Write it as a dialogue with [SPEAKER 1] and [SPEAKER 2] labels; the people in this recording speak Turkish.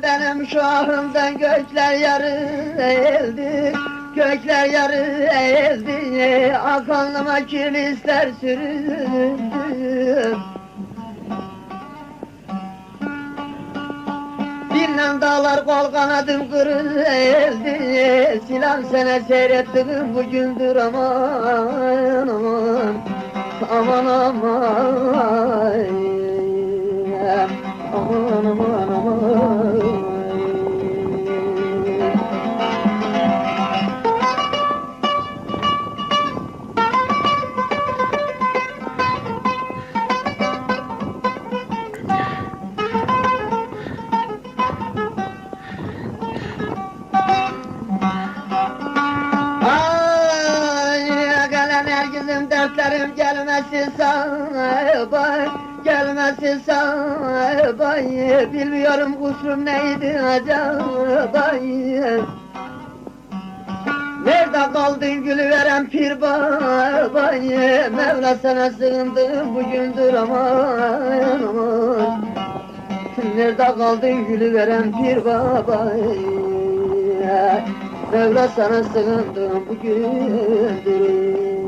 [SPEAKER 1] benim şu ahımdan gökler yarı eğildi. Gökler yarı eğildi, akanlıma kilisler sürüldü. Dinlen dağlar kol kanadım kırıldı. Silah sene seyrettiğim bugündür aman aman. Aman aman. Aman aman aman. Dertlerim gelmesin sabay, gelmesin sabay. Bilmiyorum kusurum neydi acabay. Nerede kaldın gülü veren pir babay? Mevla sana sığındım bugündür aman aman. Nerede kaldın gülü veren pir babay? Mevla sana sığındım bugündür.